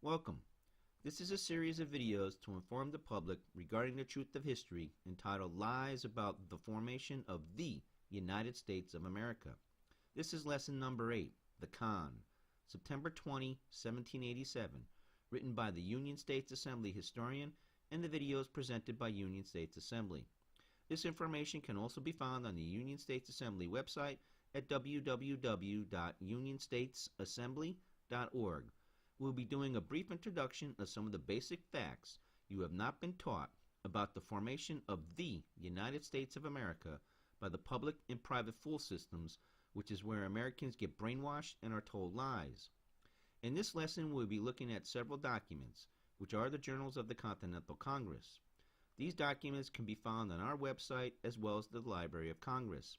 Welcome. This is a series of videos to inform the public regarding the truth of history entitled Lies About the Formation of the United States of America. This is lesson number 8, The Con, September 20, 1787, written by the Union States Assembly historian, and the videos presented by Union States Assembly. This information can also be found on the Union States Assembly website at www.unionstatesassembly.org. We'll be doing a brief introduction of some of the basic facts you have not been taught about the formation of the United States of America by the public and private fool systems, which is where Americans get brainwashed and are told lies. In this lesson, we'll be looking at several documents, which are the journals of the Continental Congress. These documents can be found on our website as well as the Library of Congress.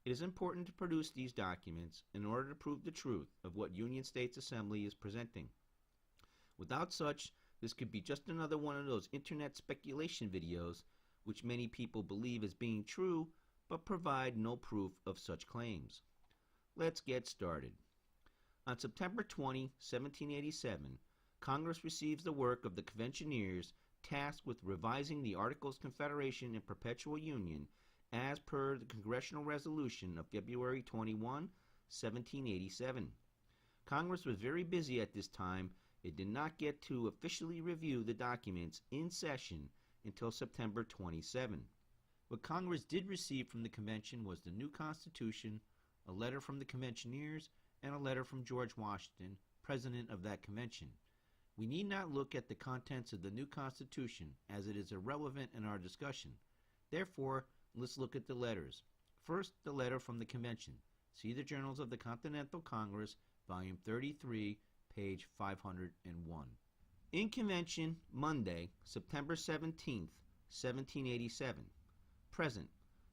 It is important to produce these documents in order to prove the truth of what Union States Assembly is presenting. Without such, this could be just another one of those internet speculation videos which many people believe as being true but provide no proof of such claims. Let's get started. On September 20, 1787, Congress receives the work of the Conventioneers tasked with revising the Articles of Confederation and Perpetual Union as per the Congressional Resolution of February 21, 1787. Congress was very busy at this time. It did not get to officially review the documents in session until September 27. What Congress did receive from the convention was the new Constitution, a letter from the Conventioneers, and a letter from George Washington, President of that convention. We need not look at the contents of the new Constitution, as it is irrelevant in our discussion. Therefore, let's look at the letters. First, the letter from the convention. See the Journals of the Continental Congress, volume 33, page 501. In convention, Monday, September 17th, 1787. Present,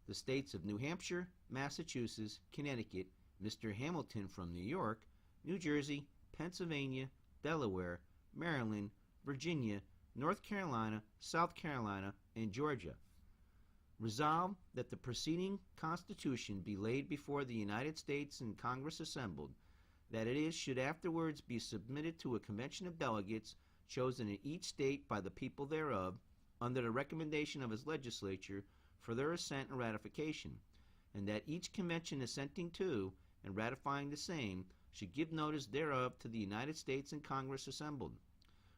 the states of New Hampshire, Massachusetts, Connecticut, Mr. Hamilton from New York, New Jersey, Pennsylvania, Delaware, Maryland, Virginia, North Carolina, South Carolina, and Georgia. Resolved that the preceding Constitution be laid before the United States and Congress assembled, that it should afterwards be submitted to a convention of delegates chosen in each state by the people thereof, under the recommendation of his legislature, for their assent and ratification, and that each convention assenting to and ratifying the same should give notice thereof to the United States and Congress assembled.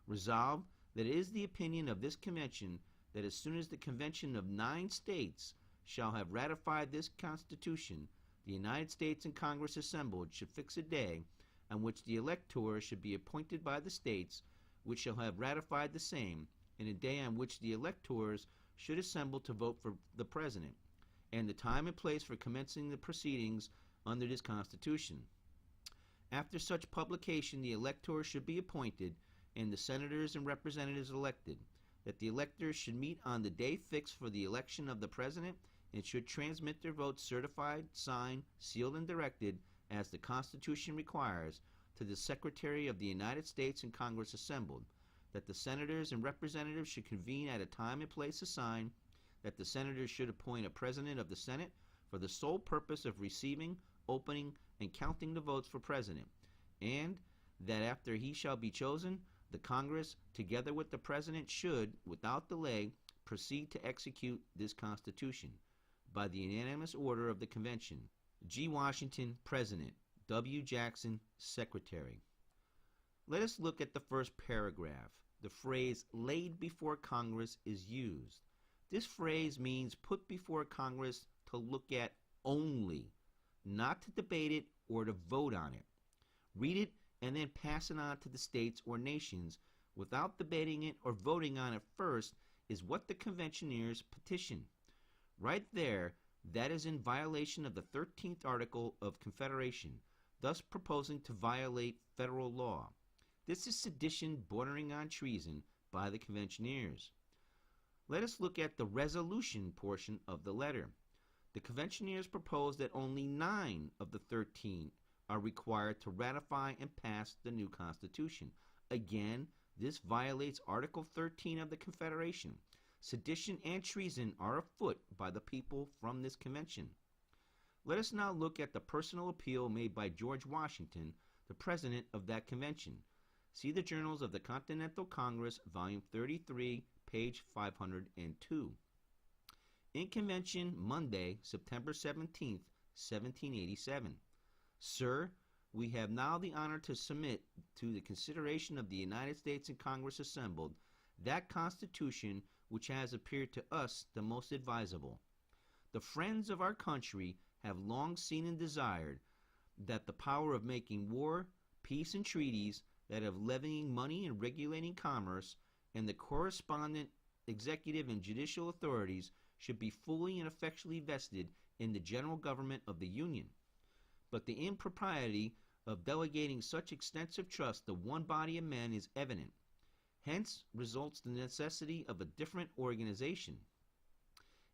Resolved that it is the opinion of this convention that as soon as the convention of 9 states shall have ratified this Constitution, the United States and Congress assembled should fix a day on which the electors should be appointed by the states which shall have ratified the same, and a day on which the electors should assemble to vote for the President, and the time and place for commencing the proceedings under this Constitution. After such publication, the electors should be appointed, and the senators and representatives elected, that the electors should meet on the day fixed for the election of the President, and should transmit their votes certified, signed, sealed, and directed, as the Constitution requires, to the Secretary of the United States and Congress assembled, that the senators and representatives should convene at a time and place assigned, that the senators should appoint a President of the Senate for the sole purpose of receiving, opening, and counting the votes for President, and that after he shall be chosen, the Congress, together with the President, should, without delay, proceed to execute this Constitution, by the unanimous order of the Convention. G. Washington, President. W. Jackson, Secretary. Let us look at the first paragraph. The phrase laid before Congress is used. This phrase means put before Congress to look at only, not to debate it or to vote on it. Read it and then pass it on to the states or nations without debating it or voting on it first is what the Conventioneers petition. Right there, that is in violation of the 13th Article of Confederation, thus proposing to violate federal law. This is sedition bordering on treason by the Conventioneers. Let us look at the resolution portion of the letter. The Conventioneers propose that only 9 of the 13 are required to ratify and pass the new Constitution. Again, this violates Article 13 of the Confederation. Sedition and treason are afoot by the people from this convention. Let us now look at the personal appeal made by George Washington, the president of that convention. See the Journals of the Continental Congress, Volume 33, page 502. In Convention, Monday, September 17th, 1787. Sir, we have now the honor to submit to the consideration of the United States and Congress assembled that Constitution which has appeared to us the most advisable. The friends of our country have long seen and desired that the power of making war, peace, and treaties, that of levying money and regulating commerce, and the correspondent executive and judicial authorities should be fully and effectually vested in the general government of the Union. But the impropriety of delegating such extensive trust to one body of men is evident. Hence results the necessity of a different organization.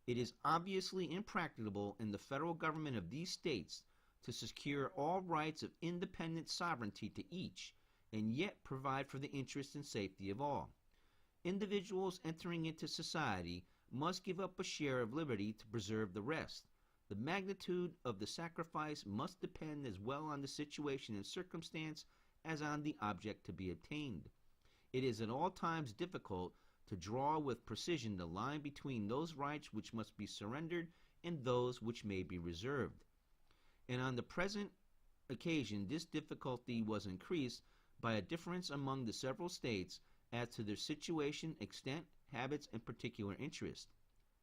It is obviously impracticable in the federal government of these states to secure all rights of independent sovereignty to each, and yet provide for the interest and safety of all. Individuals entering into society must give up a share of liberty to preserve the rest. The magnitude of the sacrifice must depend as well on the situation and circumstance as on the object to be obtained. It is at all times difficult to draw with precision the line between those rights which must be surrendered and those which may be reserved. And on the present occasion this difficulty was increased by a difference among the several states as to their situation, extent, habits, and particular interest.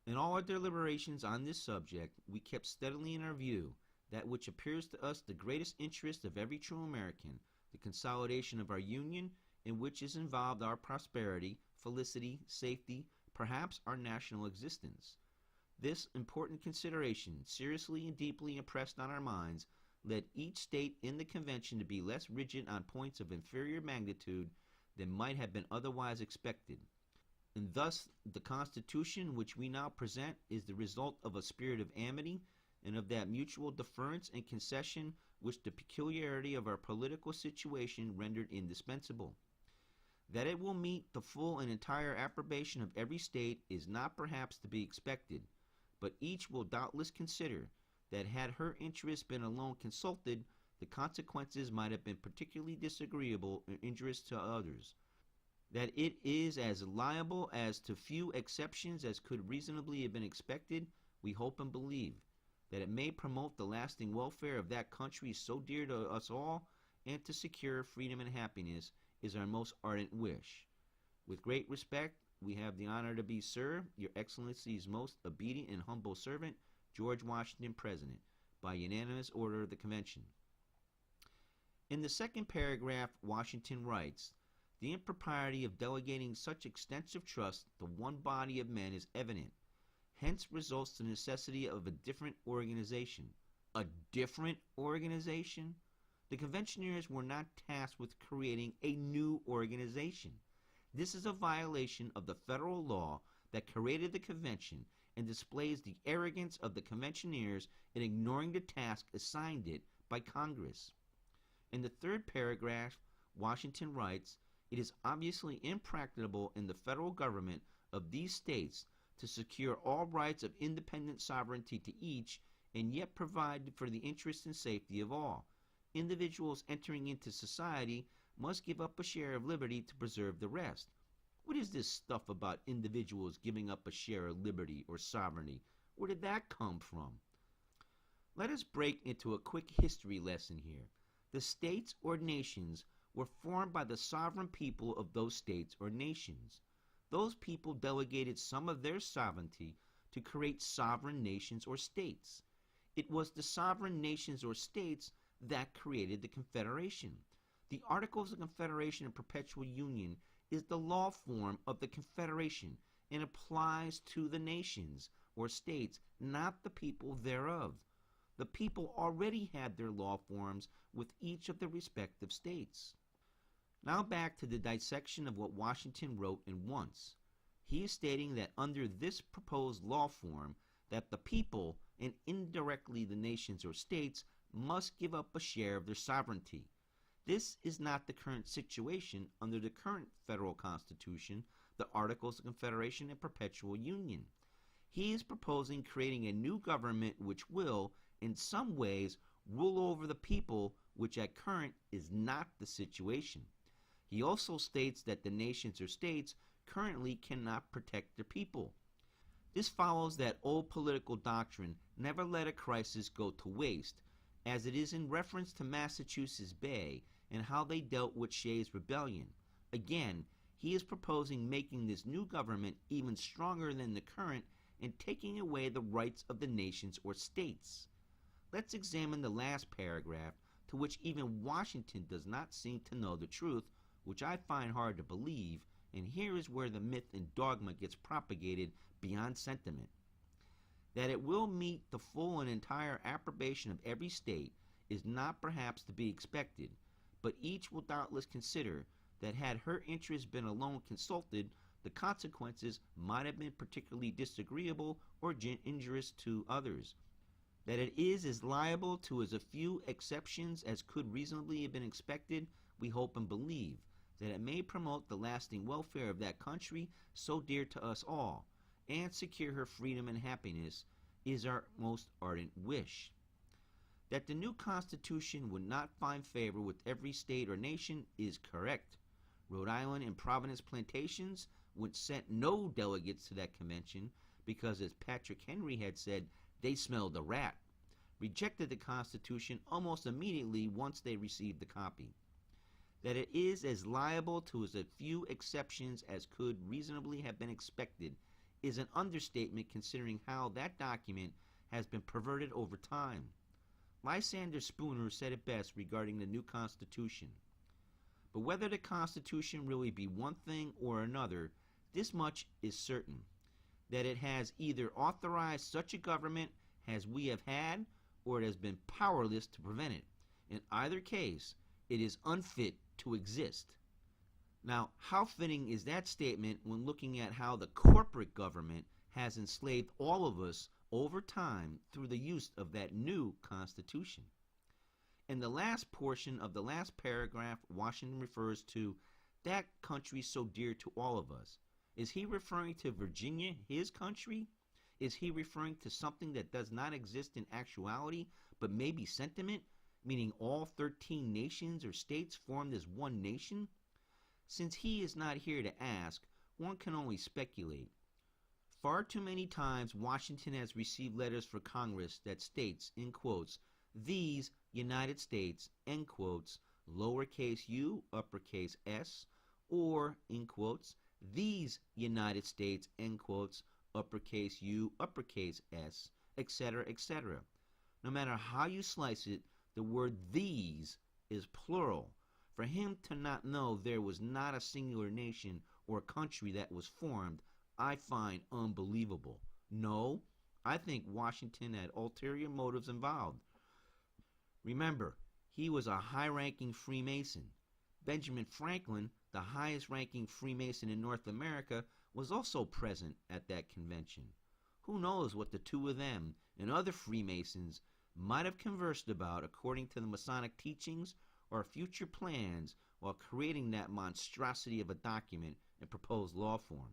In all our deliberations on this subject, we kept steadily in our view that which appears to us the greatest interest of every true American, the consolidation of our Union, in which is involved our prosperity, felicity, safety, perhaps our national existence. This important consideration, seriously and deeply impressed on our minds, led each state in the convention to be less rigid on points of inferior magnitude than might have been otherwise expected. And thus the Constitution which we now present is the result of a spirit of amity and of that mutual deference and concession which the peculiarity of our political situation rendered indispensable. That it will meet the full and entire approbation of every state is not perhaps to be expected, but each will doubtless consider that had her interests been alone consulted, the consequences might have been particularly disagreeable and injurious to others. That it is as liable as to few exceptions as could reasonably have been expected, we hope and believe. That it may promote the lasting welfare of that country so dear to us all, and to secure freedom and happiness, is our most ardent wish. With great respect, we have the honor to be, sir, your Excellency's most obedient and humble servant, George Washington, President, by unanimous order of the Convention. In the second paragraph, Washington writes, the impropriety of delegating such extensive trust to one body of men is evident. Hence results the necessity of a different organization. A different organization? The conventioners were not tasked with creating a new organization. This is a violation of the federal law that created the convention and displays the arrogance of the conventioners in ignoring the task assigned it by Congress. In the third paragraph, Washington writes, it is obviously impracticable in the federal government of these states to secure all rights of independent sovereignty to each and yet provide for the interest and safety of all. Individuals entering into society must give up a share of liberty to preserve the rest. What is this stuff about individuals giving up a share of liberty or sovereignty? Where did that come from? Let us break into a quick history lesson here. The states or nations were formed by the sovereign people of those states or nations. Those people delegated some of their sovereignty to create sovereign nations or states. It was the sovereign nations or states that created the Confederation. The Articles of Confederation and Perpetual Union is the law form of the Confederation and applies to the nations or states, not the people thereof. The people already had their law forms with each of the respective states. Now back to the dissection of what Washington wrote in once. He is stating that under this proposed law form, that the people, and indirectly the nations or states, must give up a share of their sovereignty. This is not the current situation under the current federal constitution, the Articles of Confederation and Perpetual Union. He is proposing creating a new government which will, in some ways, rule over the people, which at current is not the situation. He also states that the nations or states currently cannot protect their people. This follows that old political doctrine, never let a crisis go to waste, as it is in reference to Massachusetts Bay and how they dealt with Shays' rebellion. Again, he is proposing making this new government even stronger than the current and taking away the rights of the nations or states. Let's examine the last paragraph, to which even Washington does not seem to know the truth, which I find hard to believe, and here is where the myth and dogma gets propagated beyond sentiment. That it will meet the full and entire approbation of every state is not perhaps to be expected, but each will doubtless consider that had her interests been alone consulted, the consequences might have been particularly disagreeable or injurious to others. That it is as liable to as few exceptions as could reasonably have been expected, we hope and believe. That it may promote the lasting welfare of that country so dear to us all, and secure her freedom and happiness, is our most ardent wish. That the new Constitution would not find favor with every state or nation is correct. Rhode Island and Providence plantations would send no delegates to that convention because, as Patrick Henry had said, they smelled a rat, rejected the Constitution almost immediately once they received the copy. That it is as liable to as few exceptions as could reasonably have been expected is an understatement considering how that document has been perverted over time. Lysander Spooner said it best regarding the new Constitution. But whether the Constitution really be one thing or another, this much is certain, that it has either authorized such a government as we have had, or it has been powerless to prevent it. In either case, it is unfit to exist. Now, how fitting is that statement when looking at how the corporate government has enslaved all of us over time through the use of that new Constitution? In the last portion of the last paragraph, Washington refers to that country so dear to all of us. Is he referring to Virginia, his country? Is he referring to something that does not exist in actuality, but may be sentiment, meaning all 13 nations or states formed as one nation? Since he is not here to ask, one can only speculate. Far too many times Washington has received letters for Congress that states, in quotes, "These United States," end quotes, lowercase u, uppercase s, or, in quotes, "These United States," end quotes, uppercase u, uppercase s, etc., etc. No matter how you slice it, the word "these" is plural. For him to not know there was not a singular nation or country that was formed, I find unbelievable. No, I think Washington had ulterior motives involved. Remember, he was a high-ranking Freemason. Benjamin Franklin, the highest-ranking Freemason in North America, was also present at that convention. Who knows what the two of them and other Freemasons might have conversed about according to the Masonic teachings or future plans while creating that monstrosity of a document in proposed law form.